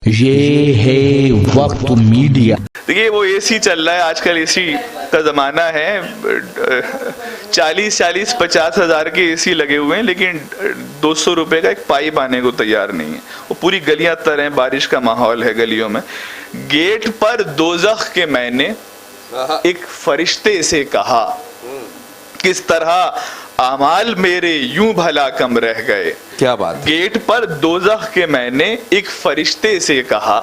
ये है वक्त मीडिया। देखिए वो एसी चल रहा है आजकल, एसी का ज़माना है। 40-50 हज़ार के एसी लगे हुए हैं, लेकिन 200 रुपए का एक पाइप आने को तैयार नहीं है। वो पूरी गलियां तर हैं, बारिश का माहौल है गलियों में। गेट पर दोज़ख के मैंने एक फरिश्ते से कहा, किस तरह आमाल मेरे यूं भला कम रह गए। क्या बात। गेट पर दोज़ख के मैंने एक फरिश्ते से कहा,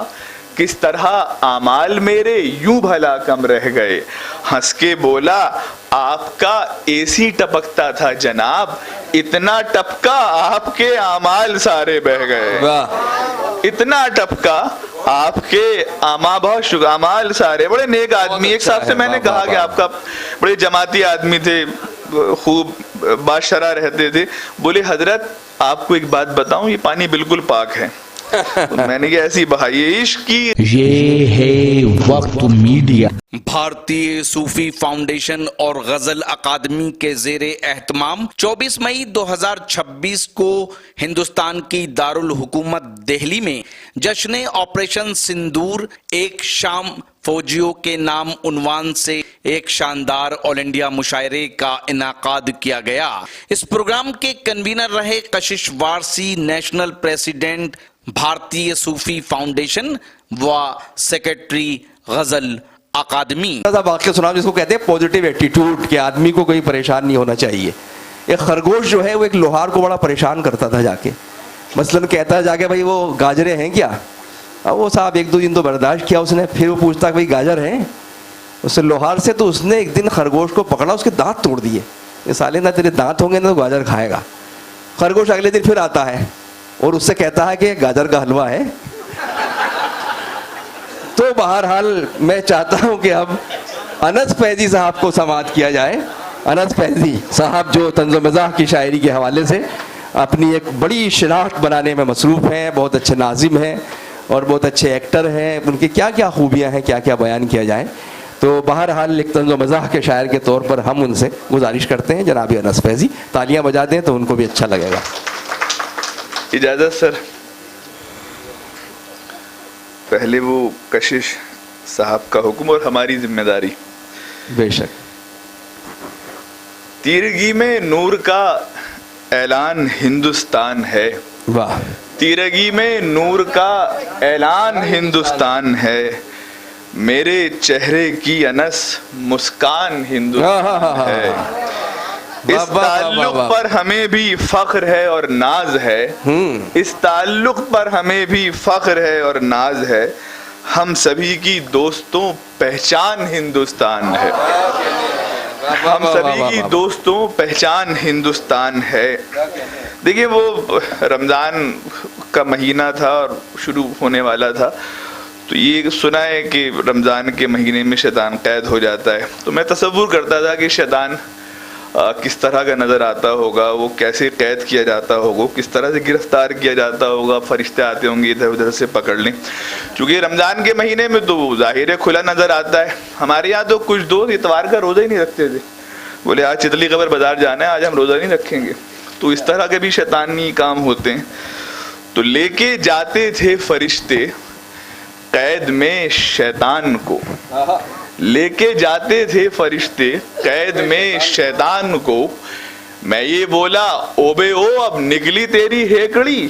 किस तरह आमाल मेरे यूं भला कम रह गए। हंस के बोला, आपका एसी टपकता था जनाब, इतना टपका आपके आमाल सारे बह गए। वाह। इतना टपका आपके बहुत शुक्र, अमाल सारे। बड़े नेक आदमी, एक साहब से मैंने कहा कि आपका बड़े जमाती आदमी थे, खूब बादशाह रहते थे। बोले हजरत आपको एक बात बताऊं, ये पानी बिल्कुल पाक है। तो मैंने कहा ऐसी बहाइए इश्क की। ये है वक्त मीडिया। भारतीय सूफी फाउंडेशन और गजल अकादमी के जेरे एहतमाम 24 मई 2026 को हिंदुस्तान की दारुल हुकूमत दिल्ली में जश्न ऑपरेशन सिंदूर एक शाम फौजियों के नाम उन्वान से एक शानदार ऑल इंडिया मुशायरे का इनाकाद किया गया। इस प्रोग्राम के कन्वीनर रहे कशिश वारसी, नेशनल प्रेसिडेंट भारतीय सूफी फाउंडेशन व सेक्रेटरी गजल अकादमी। वाक्य सुना जिसको कहते हैं पॉजिटिव एटीट्यूड, के आदमी को कोई परेशान नहीं होना चाहिए। एक खरगोश जो है वो एक लोहार को बड़ा परेशान करता था जाके, मसलन कहता जाके भाई वो गाजरे हैं क्या। अब वो साहब 1-2 दिन तो बर्दाश्त किया उसने, फिर वो पूछता भाई गाजर हैं उससे लोहार से, तो उसने एक दिन खरगोश को पकड़ा, उसके दांत तोड़ दिए। ये साले ना तेरे दांत होंगे ना तो गाजर खाएगा। खरगोश अगले दिन फिर आता है और उससे कहता है कि गाजर का हलवा है। तो बहरहाल मैं चाहता हूं कि अब अनस फैजी साहब को समाअत किया जाए। अनस फैजी साहब जो तंज़ो मज़ाह की शायरी के हवाले से अपनी एक बड़ी शिनाख्त बनाने में मसरूफ़ हैं, बहुत अच्छे नाजिम हैं और बहुत अच्छे एक्टर हैं। उनकी क्या क्या खूबियाँ हैं, क्या क्या बयान किया जाए। तो बहरहाल एक तंज़ो मज़ाह के शायर के तौर पर हम उनसे गुजारिश करते हैं, जनाब अनस फैजी तालियाँ बजा दें तो उनको भी अच्छा लगेगा। इजाज़त सर। पहले वो कशिश साहब का हुक्म और हमारी जिम्मेदारी। बेशक। तीरगी में नूर का ऐलान हिंदुस्तान है। वाह। तीरगी में नूर का ऐलान हिंदुस्तान है, मेरे चेहरे की अनस मुस्कान हिंदुस्तान है। इस ताल्लुक पर हमें भी फख्र है और नाज है। इस ताल्लुक पर हमें भी फख्र है और नाज है, हम सभी की दोस्तों पहचान हिंदुस्तान है। हम सभी की दोस्तों पहचान हिंदुस्तान है। देखिए वो रमज़ान का महीना था और शुरू होने वाला था, तो ये सुना है कि रमज़ान के महीने में शैतान कैद हो जाता है। तो मैं तसव्वुर करता था कि शैतान किस तरह का नज़र आता होगा, वो कैसे कैद किया जाता होगा, किस तरह से गिरफ्तार किया जाता होगा, फरिश्ते आते होंगे इधर उधर से पकड़ लें। क्योंकि रमज़ान के महीने में तो ज़ाहिर है खुला नज़र आता है। हमारे यहाँ तो कुछ दोस्त इतवार का रोज़ा ही नहीं रखते थे, बोले आज चितली कबर बाजार जाना है, आज हम रोज़ा नहीं रखेंगे। तो इस तरह के भी शैतानी काम होते हैं। तो लेके जाते थे फरिश्ते कैद में शैतान को, लेके जाते थे फरिश्ते कैद में शैतान को। मैं ये बोला ओबे ओ अब निकली तेरी हेकड़ी,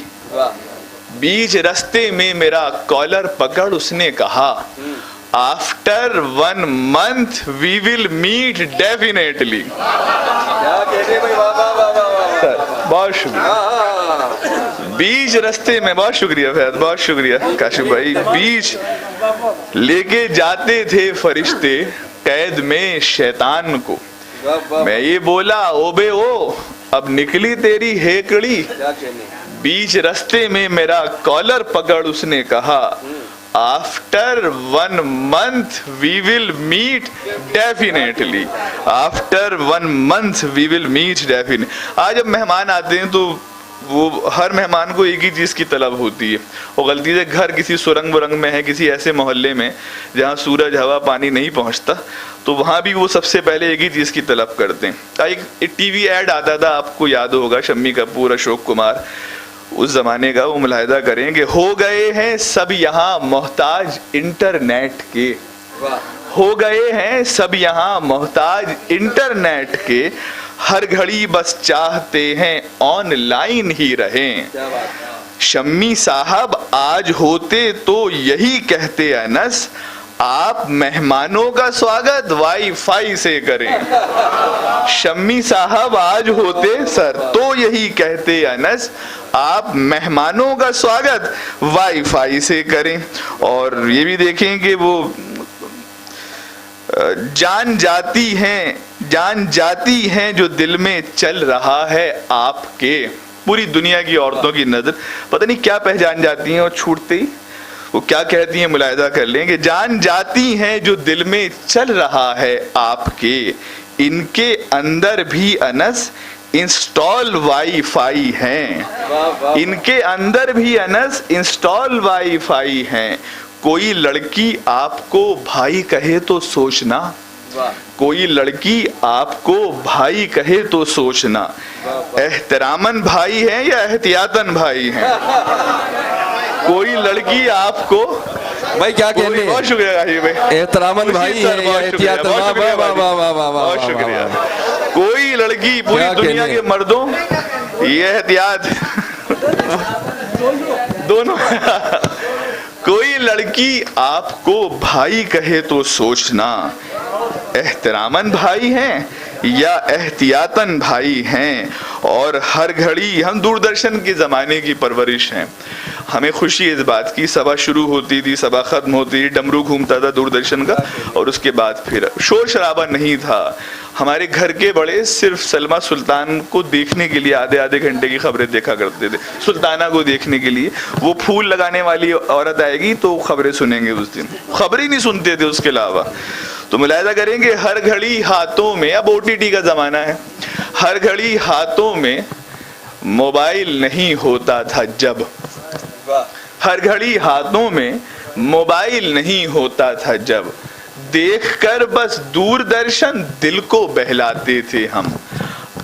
बीच रास्ते में मेरा कॉलर पकड़ उसने कहा, after 1 month we will meet definitely. बहुत शुक्रिया। बीच रास्ते में, बहुत शुक्रिया फैज, बहुत शुक्रिया काशिफ भाई। बीच लेके जाते थे फरिश्ते कैद में शैतान को। मैं ये बोला ओबे ओ अब निकली तेरी हेकड़ी, बीच रास्ते में मेरा कॉलर पकड़ उसने कहा, after 1 month we will meet definitely. After 1 month we will meet definitely. आज जब मेहमान आते हैं तो वो हर मेहमान को एक ही चीज़ की तलब होती है। वो गलती से घर किसी सुरंग वरंग में है, किसी ऐसे मोहल्ले में जहाँ सूरज हवा पानी नहीं पहुँचता, तो वहाँ भी वो सबसे पहले एक ही चीज़ की तलब करते हैं। एक टीवी ऐड आता था, आपको याद होगा, शम्मी कपूर, अशोक कुमार, उस जमाने का वो मुलाहिदा करेंगे। हो गए हैं सब यहाँ मोहताज इंटरनेट के, हो गए हैं सब यहाँ मोहताज इंटरनेट के, हर घड़ी बस चाहते हैं ऑनलाइन ही रहें। शम्मी साहब आज होते तो यही कहते अनस, आप मेहमानों का स्वागत वाईफाई से करें। शम्मी साहब आज होते सर तो यही कहते अनस, आप मेहमानों का स्वागत वाईफाई से करें। और ये भी देखें कि वो जान जाती हैं जो दिल में चल रहा है आपके। पूरी दुनिया की औरतों की नजर पता नहीं क्या पहचान जाती हैं, और छूटते ही वो क्या कहती हैं मुलाहिदा कर लें कि जान जाती हैं जो दिल में चल रहा है आपके, इनके अंदर भी अनस इंस्टॉल वाईफाई हैं, इनके अंदर भी अनस इंस्टॉल वाईफाई हैं। कोई लड़की आपको भाई कहे तो सोचना, कोई लड़की आपको भाई कहे तो सोचना, एहतरामन भाई है या एहतियातन भाई है। कोई लड़की आपको भाई क्या कहने, बहुत शुक्रिया भाई, एहतरामन भाई है या एहतियातन, बहुत शुक्रिया। कोई लड़की पूरी दुनिया के मर्दों ये एहतियात दोनों कोई लड़की आपको भाई कहे तो सोचना, एहतरामन भाई हैं या एहतियातन भाई हैं। और हर घड़ी हम दूरदर्शन के ज़माने की परवरिश हैं। हमें खुशी इस बात की, सभा शुरू होती थी, सभा ख़त्म होती थी, डमरू घूमता था दूरदर्शन का, और उसके बाद फिर शोर शराबा नहीं था। हमारे घर के बड़े सिर्फ सलमा सुल्तान को देखने के लिए आधे आधे घंटे की खबरें देखा करते थे, सुल्ताना को देखने के लिए। वो फूल लगाने वाली औरत आएगी तो खबरें सुनेंगे, उस दिन खबरें ही नहीं सुनते थे उसके अलावा। तो मुलाहिदा करेंगे हर घड़ी हाथों में, अब OTT का ज़माना है, हर घड़ी हाथों में मोबाइल नहीं होता था जब, हर घड़ी हाथों में मोबाइल नहीं होता था जब, देखकर बस दूरदर्शन दिल को बहलाते थे हम।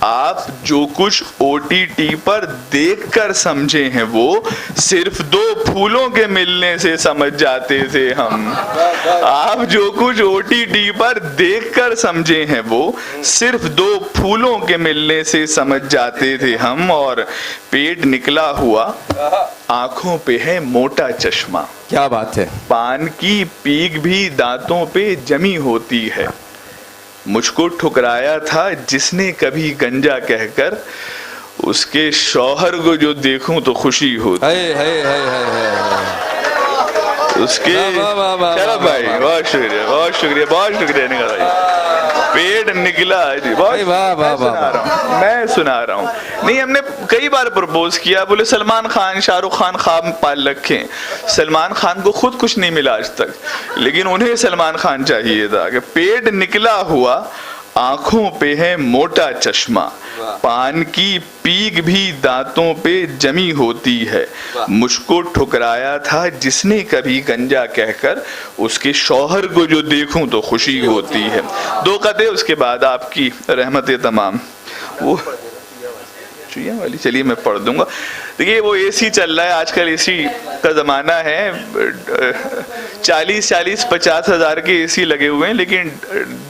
आप जो कुछ OTT पर देखकर समझे हैं वो सिर्फ 2 फूलों के मिलने से समझ जाते थे हम। आप जो कुछ OTT पर देखकर समझे हैं वो सिर्फ 2 फूलों के मिलने से समझ जाते थे हम। और पेट निकला हुआ, आंखों पे है मोटा चश्मा, क्या बात है। पान की पीक भी दांतों पे जमी होती है। मुझको ठुकराया था जिसने कभी गंजा कहकर, उसके शौहर को जो देखूं तो खुशी होती। उसके चलो भाई, बहुत शुक्रिया, बहुत शुक्रिया, बहुत शुक्रिया निकला भाई। पेट निकला जी, बहुत मैं सुना रहा हूँ। नहीं, हमने कई बार प्रपोज किया, बोले सलमान खान शाहरुख खान ख्वाब पाल रखे। सलमान खान को खुद कुछ नहीं मिला आज तक, लेकिन उन्हें सलमान खान चाहिए था कि पेट निकला हुआ, आंखों पे है मोटा चश्मा, पान की पीक भी दांतों पे जमी होती है। मुझको ठुकराया था जिसने कभी गंजा कहकर, उसके शौहर को जो देखूं तो खुशी होती है। 2 कते उसके बाद आपकी रहमत तमाम वो चुया वाली, चलिए मैं पढ़ दूंगा। देखिए वो AC चल रहा है आजकल, AC का ज़माना है। 40-50 हज़ार के AC लगे हुए हैं, लेकिन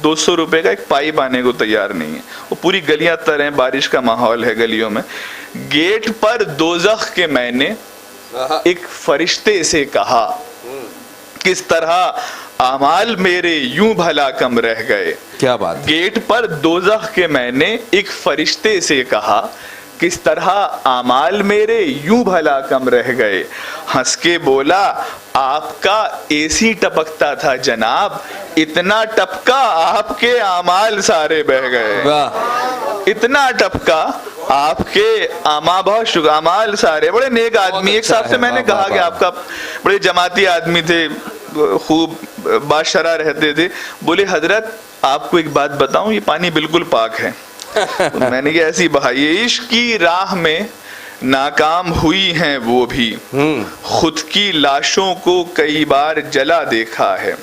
200 रुपए का एक पाइप आने को तैयार नहीं है। वो पूरी गलियां तर हैं, बारिश का माहौल है गलियों में। गेट पर दोज़ख के मैंने एक फरिश्ते से कहा, किस तरह आमाल मेरे यूं भला कम रह गए। क्या बात। गेट पर दोज़ख के मैंने एक फरिश्ते से कहा, किस तरह आमाल मेरे यूं भला कम रह गए। हंस के बोला, आपका AC टपकता था जनाब, इतना टपका आपके आमाल सारे बह गए। इतना टपका आपके अमाल सारे। बड़े नेक आदमी, एक साहब से मैंने कहा कि आपका बड़े जमाती आदमी थे, खूब बाशरा रहते थे। बोले हजरत आपको एक बात बताऊं, ये पानी बिल्कुल पाक है। तो मैंने कहा ऐसी बहाई, इश्क की राह में नाकाम हुई हैं वो भी, खुद की लाशों को कई बार जला देखा है।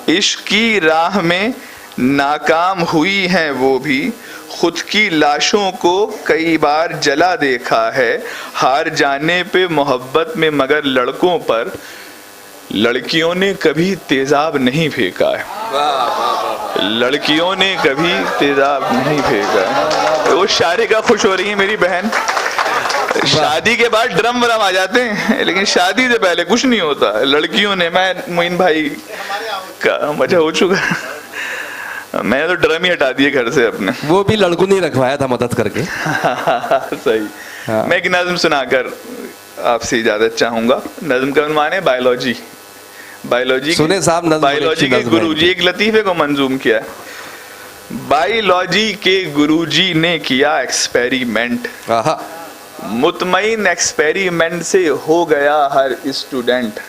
इश्क की राह में नाकाम हुई हैं वो भी, खुद की लाशों को कई बार जला देखा है, हार जाने पे मोहब्बत में, मगर लड़कों पर लड़कियों ने कभी तेजाब नहीं फेंका है। लड़कियों ने कभी तेजाब नहीं फेंका है। वो शायरी का खुश हो रही है मेरी बहन। शादी के बाद ड्रम व्रम आ जाते हैं, लेकिन शादी से पहले कुछ नहीं होता। लड़कियों ने, मैं मोइन भाई का मजा हो चुका, मैंने तो ड्रम ही हटा दिए घर से अपने। वो भी लड़कों ने रखवाया था मदद करके। सही। हाँ। मैं एक नज्म सुनाकर आपसे इजाजत चाहूंगा। नज्म का उन्वान है बायोलॉजी। सुने साहब, नज्म बायोलॉजी के गुरुजी एक लतीफे को मंजूम किया। बायोलॉजी के गुरुजी ने किया एक्सपेरिमेंट, मुतमईन एक्सपेरिमेंट से हो गया हर स्टूडेंट।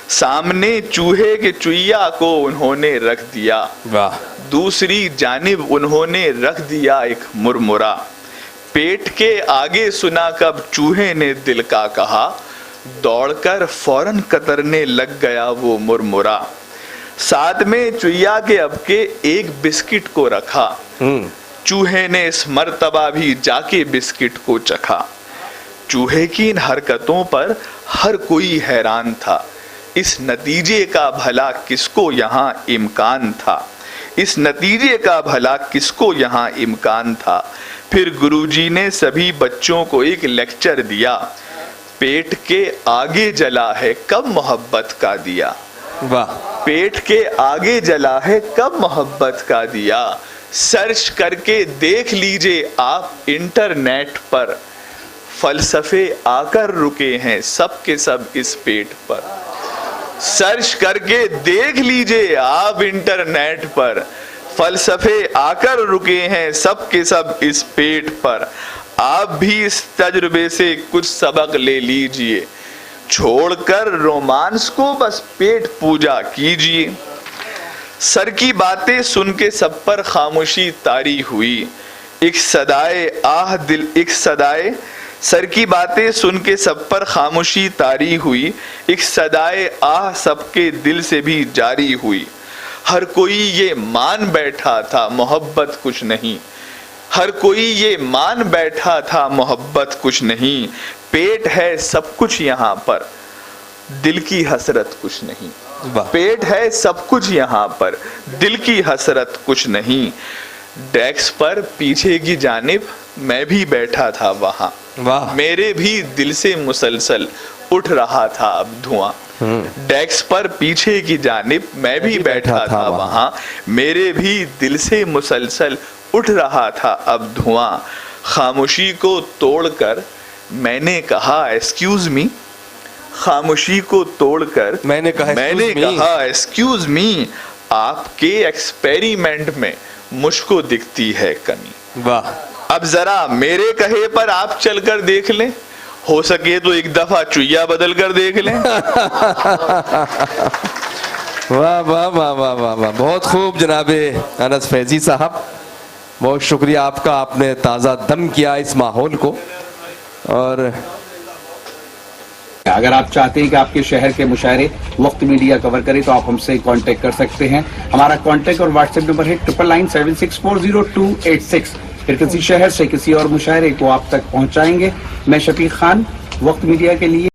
सामने चूहे के चुईया को उन्होंने रख दिया, दूसरी जानिब उन्होंने रख दिया एक मुरमुरा। पेट के आगे सुना कब चूहे ने दिल का कहा, दौड़कर फौरन कतरने लग गया वो मुरमुरा। साथ में चुईया के अब के एक बिस्किट को रखा, चूहे ने इस मर्तबा भी जाके बिस्किट को चखा। चूहे की इन हरकतों पर हर कोई हैरान था, इस नतीजे का भला किसको यहाँ इम्कान था, इस नतीजे का भला किसको यहाँ इम्कान था। फिर गुरुजी ने सभी बच्चों को एक लेक्चर दिया, पेट के आगे जला है कब मोहब्बत का दिया। वाह। पेट के आगे जला है कब मोहब्बत का दिया। सर्च करके देख लीजिए आप इंटरनेट पर, फलसफे आकर रुके हैं सब के सब इस पेट पर। सर्च करके देख लीजिए आप इंटरनेट पर, फलसफे आकर रुके हैं सब के सब इस पेट पर। आप भी इस तजुर्बे से कुछ सबक ले लीजिए, छोड़कर रोमांस को बस पेट पूजा कीजिए। सर की बातें सुन के सब पर खामोशी तारी हुई, एक सदाए आह दिल, एक सदाए, सर की बातें सुन के सब पर खामोशी तारी हुई, एक सदाए आह सबके दिल से भी जारी हुई। हर कोई ये मान बैठा था मोहब्बत कुछ नहीं, हर कोई ये मान बैठा था मोहब्बत कुछ नहीं। पेट है सब कुछ यहाँ पर, दिल की हसरत कुछ नहीं। पेट है सब कुछ यहाँ पर, दिल की हसरत कुछ नहीं। डेस्क पर पीछे की जानिब मैं भी बैठा था वहां, मेरे भी दिल से मुसलसल उठ रहा था अब धुआं। डेस्क पर पीछे की जानिब मैं भी बैठा था वहां, मेरे भी दिल से मुसलसल उठ रहा था अब धुआं। खामोशी को तोड़कर मैंने कहा एक्सक्यूज मी, खामोशी को तोड़कर मैंने कहा एक्सक्यूज मी, आपके एक्सपेरिमेंट में मुझको दिखती है कमी। वाह। अब जरा मेरे कहे पर आप चलकर देख लें, हो सके तो एक दफा चुईया बदल कर देख लें। वाह वाह वाह वाह वाह वाह, बहुत खूब जनाबे अनस फैजी साहब, बहुत शुक्रिया आपका, आपने ताज़ा दम किया इस माहौल को। और अगर आप चाहते हैं कि आपके शहर के मुशायरे वक्त मीडिया कवर करे तो आप हमसे कांटेक्ट कर सकते हैं। हमारा कांटेक्ट और व्हाट्सएप नंबर है 9997640286। फिर किसी शहर से किसी और मुशायरे को आप तक पहुंचाएंगे। मैं शफीक खान, वक्त मीडिया के लिए।